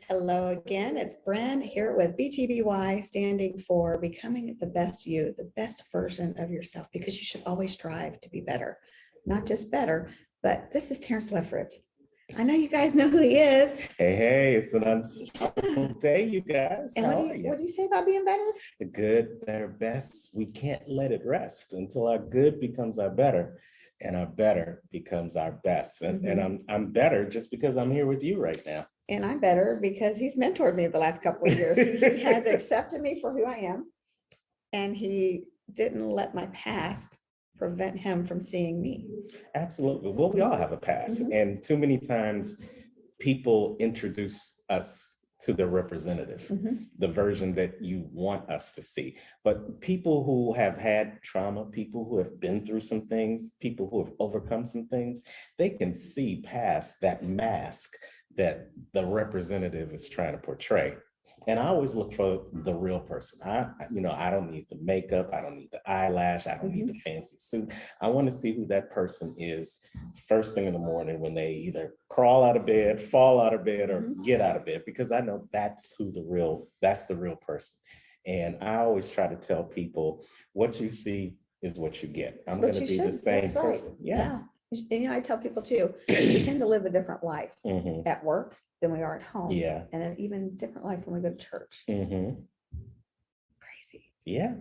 Hello again, it's Bren here with BTBY, standing for becoming the best you, the best version of yourself, because you should always strive to be better. Not just better, but this is Terrance Leftridge. I know you guys know who he is. Hey, it's an unstoppable day, you guys. And what do you say about being better? The good, better, best. We can't let it rest until our good becomes our better, and our better becomes our best. And I'm better just because I'm here with you right now. And I'm better because he's mentored me the last couple of years. He has accepted me for who I am, and he didn't let my past prevent him from seeing me. Absolutely. Well, we all have a past, and too many times people introduce us to the representative, the version that you want us to see. But people who have had trauma, people who have been through some things, people who have overcome some things, they can see past that mask that the representative is trying to portray. And I always look for the real person. I don't need the makeup. I don't need the eyelash. I don't need the fancy suit. I want to see who that person is first thing in the morning when they either crawl out of bed, fall out of bed, or get out of bed, because I know that's the real person. And I always try to tell people, what you see is what you get. I'm going to be the same person. Yeah. And I tell people too, we tend to live a different life at work than we are at home. Yeah. And an even different life when we go to church. Crazy. Yeah.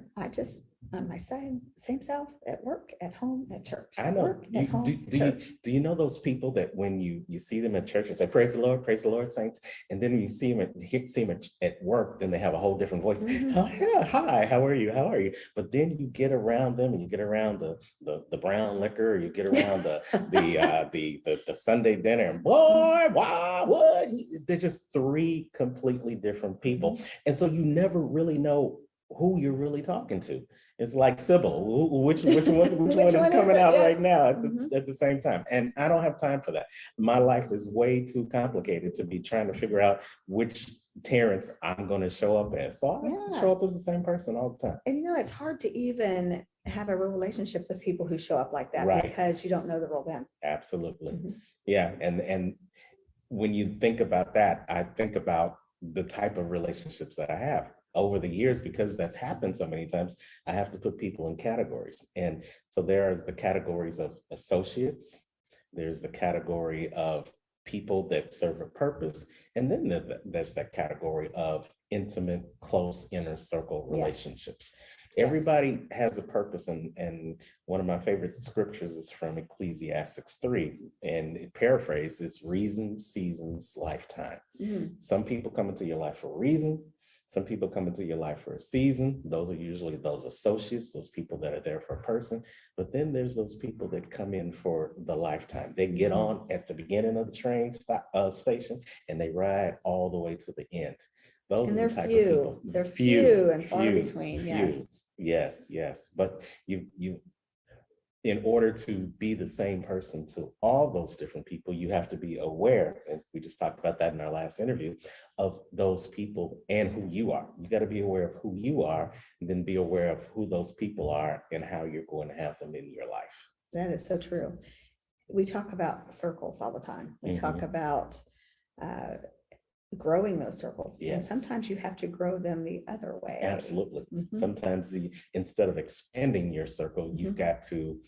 I'm my same self at work, at home, at church. I know. Do you know those people that when you see them at church and say, praise the Lord, saints, and then you see them at work, then they have a whole different voice. Oh, yeah, hi, how are you? But then you get around them and you get around the brown liquor, or you get around the Sunday dinner, and boy, wow, what? They're just three completely different people. And so you never really know who you're really talking to. It's like Sybil, which one is coming out right now at the same time? And I don't have time for that. My life is way too complicated to be trying to figure out which Terrance I'm going to show up as. So I show up as the same person all the time. And it's hard to even have a real relationship with people who show up like that, because you don't know the real them. Absolutely. Yeah. And when you think about that, I think about the type of relationships that I have over the years, because that's happened so many times. I have to put people in categories. And so there's the categories of associates, there's the category of people that serve a purpose, and then there's that category of intimate, close inner circle relationships. Everybody has a purpose, and one of my favorite scriptures is from Ecclesiastes 3, and it paraphrases reason, seasons, lifetime. Some people come into your life for a reason. Some people come into your life for a season. Those are usually those associates, those people that are there for a person. But then there's those people that come in for the lifetime. They get on at the beginning of the train station, and they ride all the way to the end. Those are the type of people. They're few and far between. Yes. But you in order to be the same person to all those different people, you have to be aware, and we just talked about that in our last interview, of those people and who you are. You got to be aware of who you are, and then be aware of who those people are and how you're going to have them in your life. That is so true. We talk about circles all the time. We talk about growing those circles. And sometimes you have to grow them the other way. Absolutely. Sometimes instead of expanding your circle, you've got to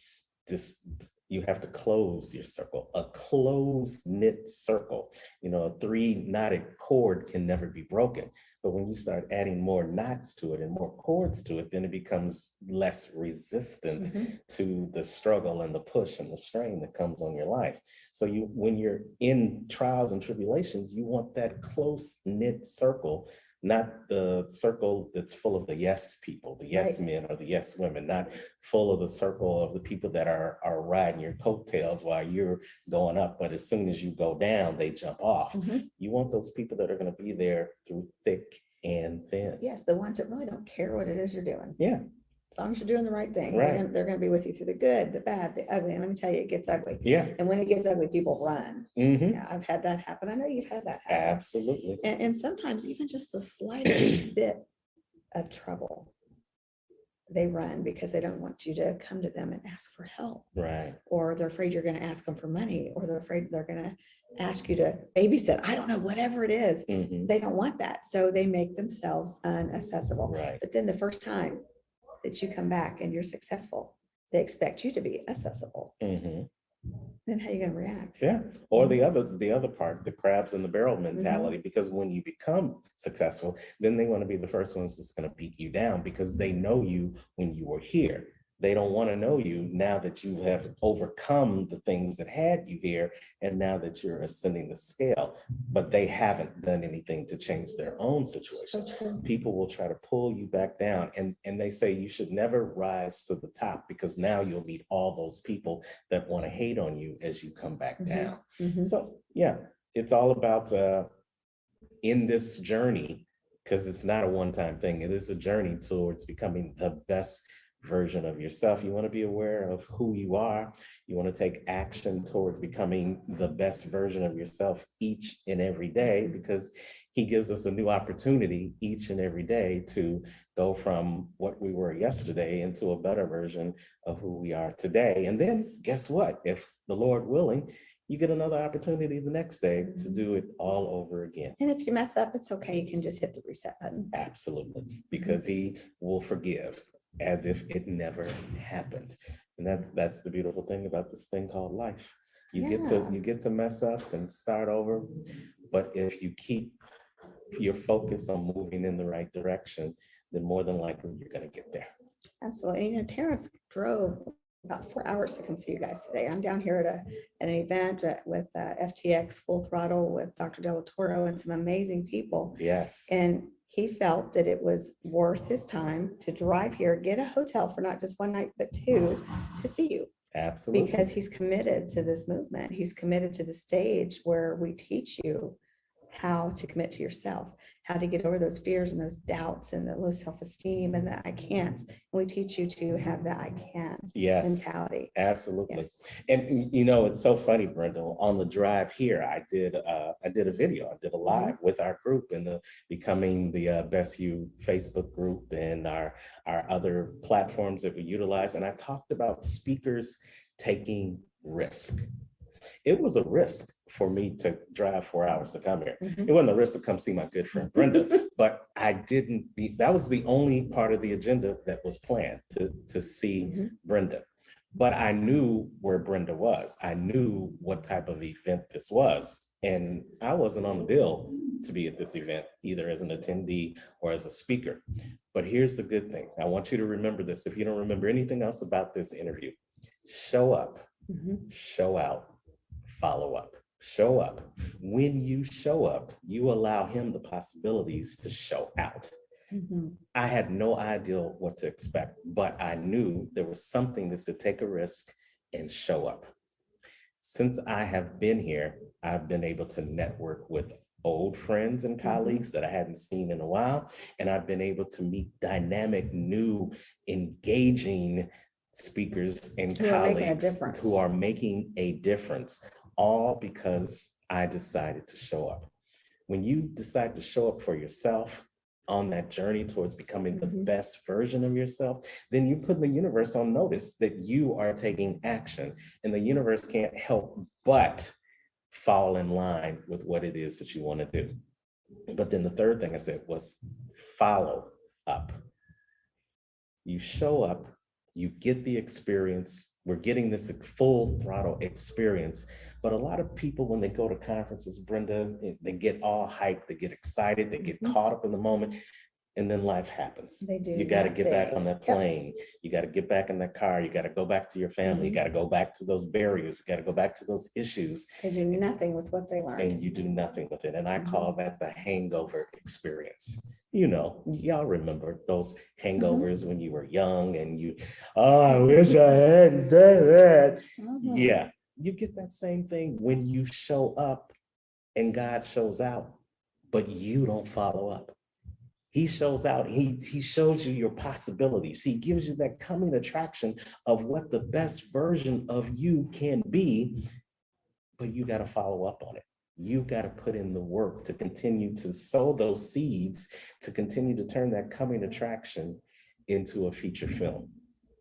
you have to close your circle. A close knit circle, a three-knotted cord can never be broken. But when you start adding more knots to it and more cords to it, then it becomes less resistant to the struggle and the push and the strain that comes on your life. So when you're in trials and tribulations, you want that close knit circle, not the circle that's full of the yes people, the yes men or the yes women, not full of the circle of the people that are riding your coattails while you're going up, but as soon as you go down, they jump off. You want those people that are going to be there through thick and thin. Yes, the ones that really don't care what it is you're doing. Yeah. As long as you're doing the right thing, they're going to be with you through the good, the bad, the ugly. And let me tell you, it gets ugly. Yeah. And when it gets ugly, people run. Yeah, I've had that happen. I know you've had that happen. Absolutely. And sometimes even just the slightest bit of trouble they run because they don't want you to come to them and ask for help, Right. or they're afraid you're going to ask them for money, or they're afraid they're going to ask you to babysit. I don't know, whatever it is. Mhm. They don't want that. So they make themselves unaccessible. Right. But then the first time that you come back and you're successful, they expect you to be accessible. Mhm. Then how are you going to react? Yeah. Or Mhm. the other part, the crabs in the barrel mentality, because when you become successful, then they want to be the first ones that's going to beat you down because they know you when you were here. They don't want to know you now that you have overcome the things that had you here and now that you're ascending the scale, but they haven't done anything to change their own So situation. true. People will try to pull you back down, and they say you should never rise to the top because now you'll meet all those people that want to hate on you as you come back Mhm. down. Mhm. So yeah, it's all about in this journey, because it's not a one-time thing. It is a journey towards becoming the best version of yourself. You want to be aware of who you are. You want to take action towards becoming the best version of yourself each and every day, because he gives us a new opportunity each and every day to go from what we were yesterday into a better version of who we are today. And then guess what? If the Lord willing, you get another opportunity the next day to do it all over again. And if you mess up, it's okay. You can just hit the reset button. Absolutely, because he will forgive as if it never happened. And that's the beautiful thing about this thing called life. Yeah. You get to mess up and start over, but if you keep your focus on moving in the right direction, then more than likely you're going to get there. Absolutely. You know, Terrance drove about 4 hours to come see you guys today. I'm down here at an event with FTX Full Throttle with Dr. Del Toro and some amazing people. Yes. And he felt that it was worth his time to drive here, get a hotel for not just one night, but two, to see you. Absolutely. Because he's committed to this movement. He's committed to the stage where we teach you how to commit to yourself, how to get over those fears and those doubts and the low self-esteem and the I can'ts. And we teach you to have the I can Yes. mentality. Absolutely. Yes. And you know, it's so funny, Brenda. On the drive here, I did a video. I did a live with our group in the Becoming the Best You Facebook group and our other platforms that we utilize. And I talked about speakers taking risk. It was a risk for me to drive 4 hours to come here. Mhm. It wasn't a risk to come see my good friend Brenda, but that was the only part of the agenda that was planned to see Mhm. Brenda. But I knew where Brenda was. I knew what type of event this was. And I wasn't on the bill to be at this event, either as an attendee or as a speaker. But here's the good thing. I want you to remember this. If you don't remember anything else about this interview, show up, Mhm. show out, follow up, show up. When you show up, you allow him the possibilities to show out. Mhm. I had no idea what to expect, but I knew there was something that said take a risk and show up. Since I have been here, I've been able to network with old friends and colleagues that I hadn't seen in a while. And I've been able to meet dynamic, new, engaging speakers and Who are making a colleagues difference. who are making a difference, all because I decided to show up. When you decide to show up for yourself on that journey towards becoming the Mhm. best version of yourself, then you put the universe on notice that you are taking action, and the universe can't help but fall in line with what it is that you want to do. But then the third thing I said was follow up. You show up, you get the experience. We're getting this full throttle experience. But a lot of people, when they go to conferences, Brenda, they get all hyped, they get excited, they get caught up in the moment, and then life happens. They do You got to get back on nothing. that plane. You got to get back in that car. You got to go back to your family. You got to go back to those barriers. You got to go back to those issues. They do nothing with what they learned. And you do nothing with it. And I call that the hangover experience. You know, y'all remember those hangovers when you were young and you, oh, I wish I hadn't done that. Yeah, you get that same thing when you show up and God shows out, but you don't follow up. He shows out, he shows you your possibilities. He gives you that coming attraction of what the best version of you can be, but you got to follow up on it. You got to put in the work to continue to sow those seeds, to continue to turn that coming attraction into a feature film.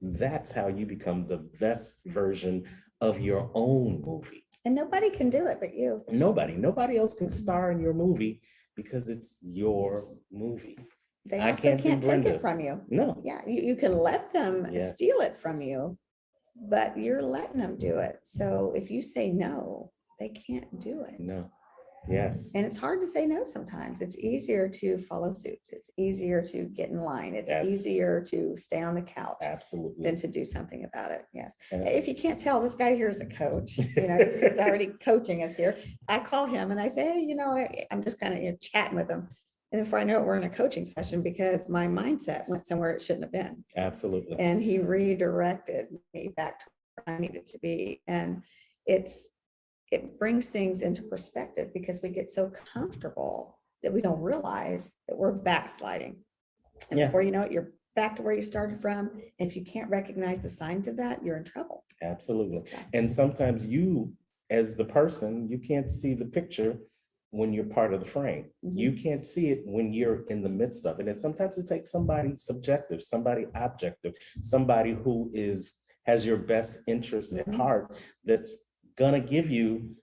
That's how you become the best version of your own movie. And nobody can do it but you. Nobody else can star in your movie because it's your Yes. movie. They I also can't can't do take Brenda. it from you. No, Yeah, you can let them Yes. steal it from you, but you're letting them do it. So if you say no, they can't do it. no, yes, And it's hard to say no sometimes. It's easier to follow suit. It's easier to get in line. It's Yes. easier to stay on the couch absolutely. than to do something about it. Yes. Yeah. If you can't tell, this guy here is a coach. You know, he's already coaching us here. I call him and I say, hey, you know, I'm just kind of chatting with him. And before I know it, we're in a coaching session because my mindset went somewhere it shouldn't have been. Absolutely. And he redirected me back to where I needed to be. And it brings things into perspective because we get so comfortable that we don't realize that we're backsliding. And Yeah. before you know it, you're back to where you started from. And if you can't recognize the signs of that, you're in trouble. Absolutely. And sometimes you, as the person, you can't see the picture when you're part of the frame. Mhm. You can't see it when you're in the midst of it. And sometimes it takes somebody subjective, somebody objective, somebody who has your best interest at Mhm. heart that's gonna give you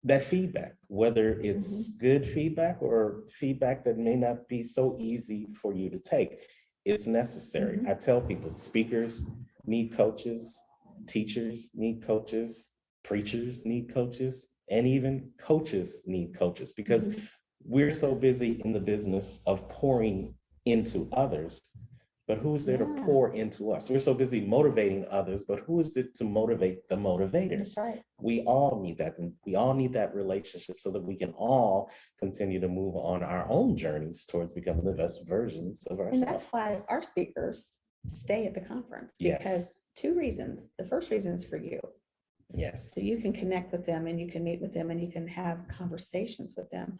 that feedback, whether it's good feedback or feedback that may not be so easy for you to take. It's necessary. Mhm. I tell people, speakers need coaches, teachers need coaches, preachers need coaches, and even coaches need coaches because Mhm. we're so busy in the business of pouring into others. But who's there to Yeah. pour into us? We're so busy motivating others, but who is it to motivate the motivators? That's right. We all need that. And we all need that relationship so that we can all continue to move on our own journeys towards becoming the best versions of And ourselves. that's why our speakers stay at the conference. Yes. Because two reasons. The first reason is for you. Yes, So you can connect with them and you can meet with them and you can have conversations with them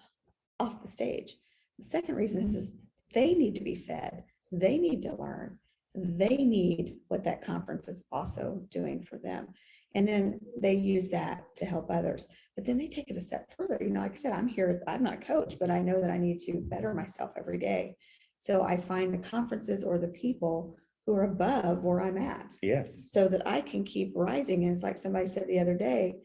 off the stage. The second reason is they need to be fed. They need to learn. They need what that conference is also doing for them. And then they use that to help others. But then they take it a step further. You know, like I said, I'm here, I'm not a coach, but I know that I need to better myself every day. So I find the conferences or the people who are above where I'm at yes, so that I can keep rising. And it's like somebody said the other day,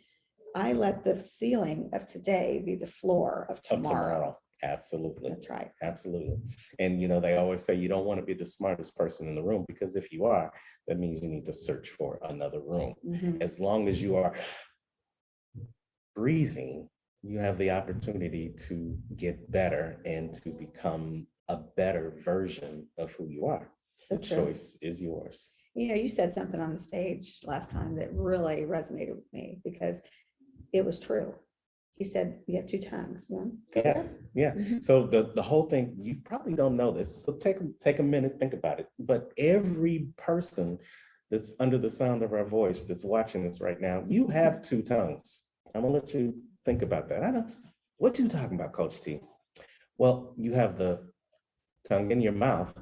I let the ceiling of today be the floor of of tomorrow. tomorrow. Absolutely. That's right. Absolutely. And they always say you don't want to be the smartest person in the room because if you are, that means you need to search for another room. Mhm. As long as you are breathing, you have the opportunity to get better and to become a better version of who you are. So The true. choice is yours. You know, you said something on the stage last time that really resonated with me because it was true. He said, you have two tongues. One, go Yes, there. yeah. Mhm. So the whole thing, you probably don't know this, so take a minute, think about it. But every person that's under the sound of our voice that's watching this right now, you have two tongues. I'm gonna let you think about that. I know what you talking about, Coach T. Well, you have the tongue in your mouth,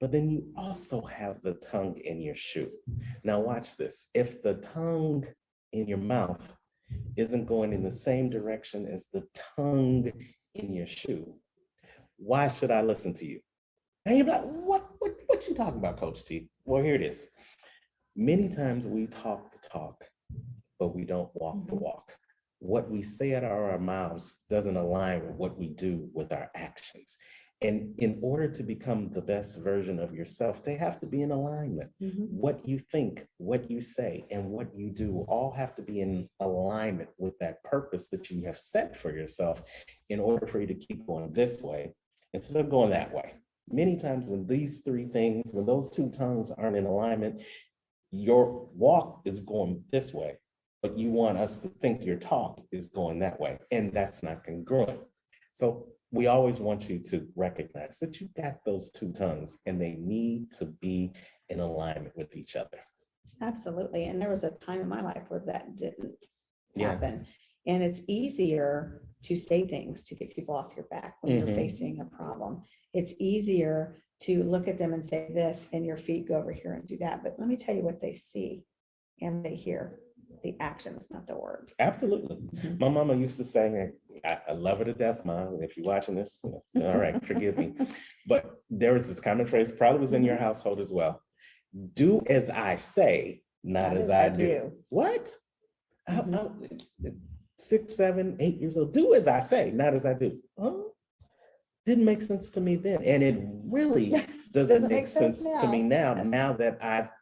but then you also have the tongue in your shoe. Now watch this. If the tongue in your mouth isn't going in the same direction as the tongue in your shoe, why should I listen to you? And you're like, what you talking about, Coach T? Well, here it is. Many times we talk the talk, but we don't walk the walk. What we say out of our mouths doesn't align with what we do with our actions. And in order to become the best version of yourself, they have to be in alignment. Mhm. What you think, what you say, and what you do all have to be in alignment with that purpose that you have set for yourself in order for you to keep going this way instead of going that way. Many times when these three things, when those two tongues aren't in alignment, your walk is going this way, but you want us to think your talk is going that way, and that's not congruent. So we always want you to recognize that you got those two tongues and they need to be in alignment with each other. Absolutely. And there was a time in my life where that didn't Yeah. happen. And it's easier to say things to get people off your back when you're Mhm. facing a problem. It's easier to look at them and say this, and your feet go over here and do that. But let me tell you what they see and they hear. the actions, not the words. Absolutely. Mhm. My mama used to say, I love her to death, Mom. If you're watching this, all right, forgive me. But there was this common phrase, probably was in your household as well. Do as I say, not as I do. What? Mhm. 6, 7, 8 years old. Do as I say, not as I do. Huh? Didn't make sense to me then, and it really doesn't make sense to me now. Yes. Now that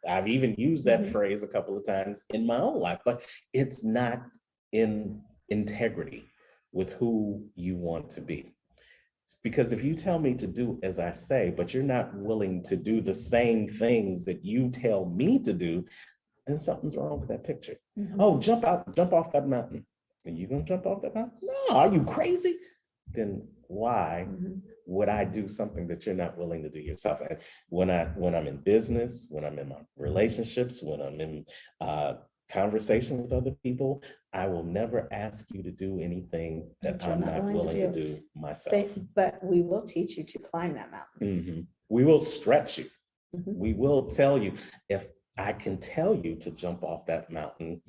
I've even used that Mhm. phrase a couple of times in my own life, but it's not in integrity with who you want to be. Because if you tell me to do as I say, but you're not willing to do the same things that you tell me to do, then something's wrong with that picture. Mhm. Oh, jump off that mountain. Are you gonna jump off that mountain? No, are you crazy? Then why Mhm. would I do something that you're not willing to do yourself? And when I'm in business, when I'm in my relationships, when I'm in conversation with other people, I will never ask you to do anything that That you're I'm not not willing to willing to do. do myself. But we will teach you to climb that mountain. Mhm. We will stretch you. Mhm. We will tell you, if I can tell you to jump off that mountain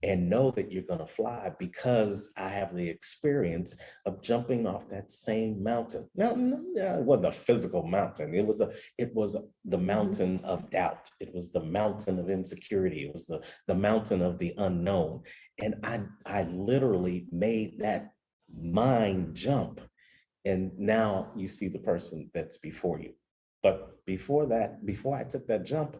and know that you're going to fly because I have the experience of jumping off that same mountain. Now, it wasn't a physical mountain. It was the mountain of doubt. It was the mountain of insecurity. It was the mountain of the unknown. And I literally made that mind jump. And now you see the person that's before you. But before that, before I took that jump,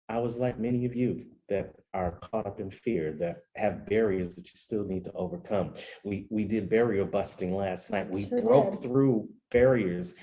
I was like many of you that are caught up in fear, that have barriers that you still need to overcome. We did barrier busting last night. We Sure broke did. through barriers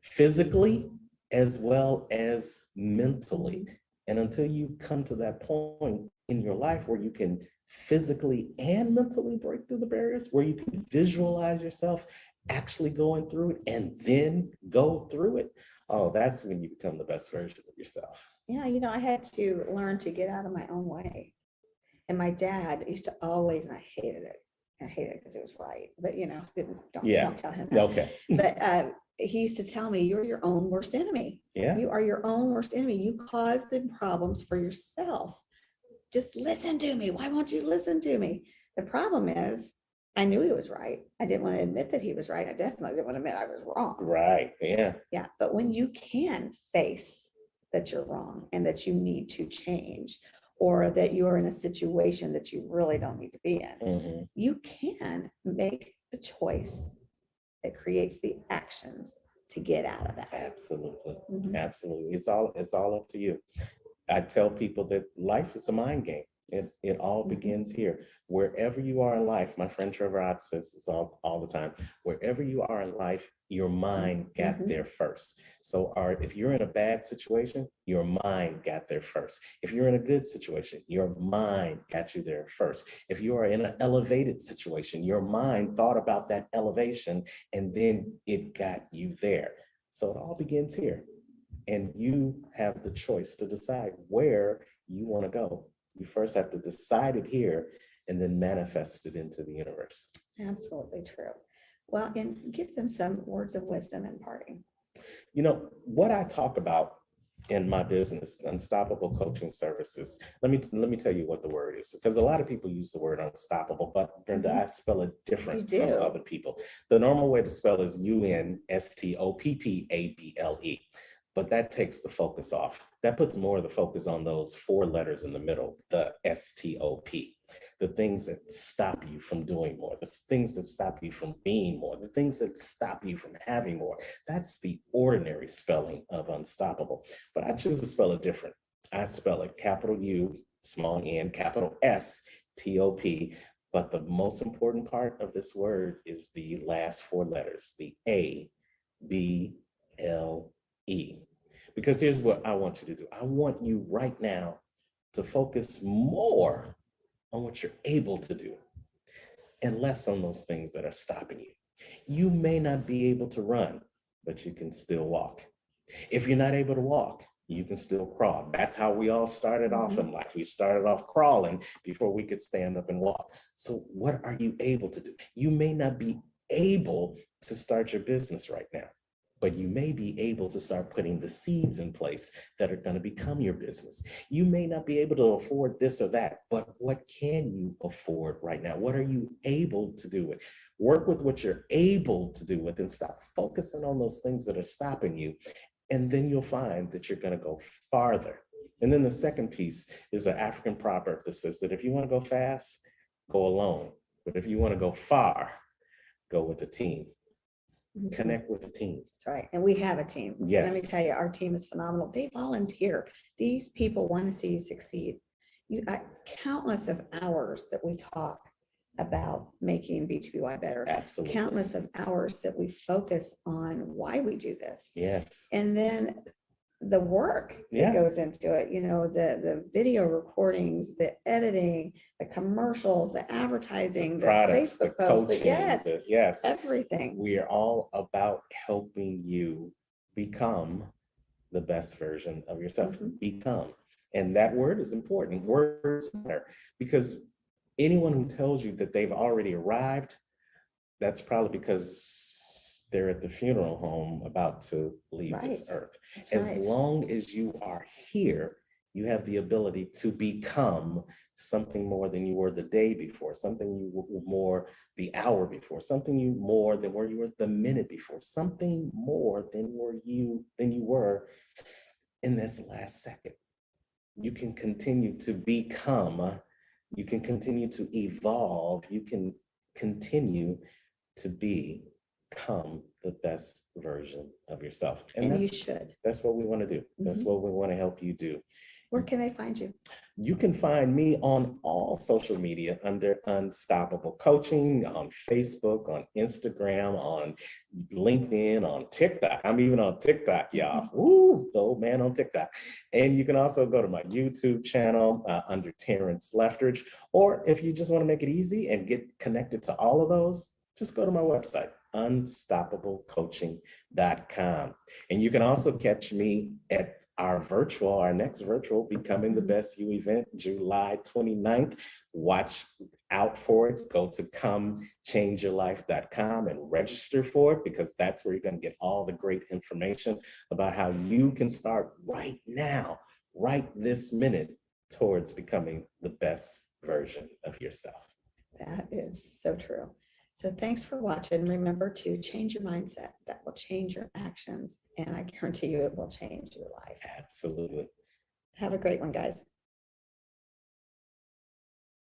physically as well as mentally. And until you come to that point in your life where you can physically and mentally break through the barriers, where you can visualize yourself actually going through it and then go through it, oh, that's when you become the best version of yourself. Yeah, I had to learn to get out of my own way. And my dad used to always, and I hated it. I hated it because it was right. But don't tell him that. Okay. But he used to tell me, you're your own worst enemy. Yeah. You are your own worst enemy. You cause the problems for yourself. Just listen to me. Why won't you listen to me? The problem is, I knew he was right. I didn't want to admit that he was right. I definitely didn't want to admit I was wrong. Right. Yeah. Yeah. But when you can face that you're wrong and that you need to change, or that you're in a situation that you really don't need to be in, you can make the choice that creates the actions to get out of that. Absolutely. Mhm. Absolutely. It's all up to you. I tell people that life is a mind game. It all begins here. Wherever you are in life, my friend Trevor Ott says this all the time. Wherever you are in life, your mind got there first. So if you're in a bad situation, your mind got there first. If you're in a good situation, your mind got you there first. If you are in an elevated situation, your mind thought about that elevation and then it got you there. So it all begins here. And you have the choice to decide where you want to go. You first have to decide it here and then manifest it into the universe. Absolutely true. Well, and give them some words of wisdom in parting. What I talk about in my business, Unstoppable Coaching Services, let me tell you what the word is, because a lot of people use the word unstoppable, but Brenda, I spell it different from other people. The normal way to spell is UNSTOPPABLE. But that takes the focus off. That puts more of the focus on those 4 letters in the middle, the STOP, the things that stop you from doing more, the things that stop you from being more, the things that stop you from having more. That's the ordinary spelling of unstoppable. But I choose to spell it different. I spell it capital U, small n, capital S, TOP. But the most important part of this word is the last 4 letters, the ABLE. Because here's what I want you to do. I want you right now to focus more on what you're able to do and less on those things that are stopping you. You may not be able to run, but you can still walk. If you're not able to walk, you can still crawl. That's how we all started off in life. We started off crawling before we could stand up and walk. So what are you able to do? You may not be able to start your business right now, but you may be able to start putting the seeds in place that are going to become your business. You may not be able to afford this or that, but what can you afford right now? What are you able to do with? Work with what you're able to do with and stop focusing on those things that are stopping you. And then you'll find that you're going to go farther. And then the second piece is an African proverb that says that if you want to go fast, go alone. But if you want to go far, go with a team. Connect with a team. That's right. And we have a team. Yes. Let me tell you, our team is phenomenal. They volunteer. These people want to see you succeed. Countless of hours that we talk about making BTBY better. Absolutely. Countless of hours that we focus on why we do this. Yes. And then the work that goes into it, the video recordings, the editing, the commercials, the advertising, the products, Facebook the posts, coaching, yes, everything. We are all about helping you become the best version of yourself. Become. And that word is important. Words matter, because anyone who tells you that they've already arrived, that's probably because they're at the funeral home about to leave this earth. As long as you are here, you have the ability to become something more than you were the day before, something you were more the hour before, something you more than where you were the minute before, something more than you were in this last second. You can continue to become, you can continue to evolve, you can continue to become the best version of yourself. And you should. That's what we want to do. That's what we want to help you do. Where can they find you? You can find me on all social media under Unstoppable Coaching, on Facebook, on Instagram, on LinkedIn, on TikTok. I'm even on TikTok, y'all. Woo, the old man on TikTok. And you can also go to my YouTube channel under Terrance Leftridge. Or if you just want to make it easy and get connected to all of those, just go to my website, unstoppablecoaching.com. And you can also catch me at our next virtual Becoming the Best You event, July 29th. Watch out for it. Go to comechangeyourlife.com and register for it, because that's where you're going to get all the great information about how you can start right now, right this minute, towards becoming the best version of yourself. That is so true. So thanks for watching. Remember to change your mindset. That will change your actions. And I guarantee you it will change your life. Absolutely. Have a great one, guys.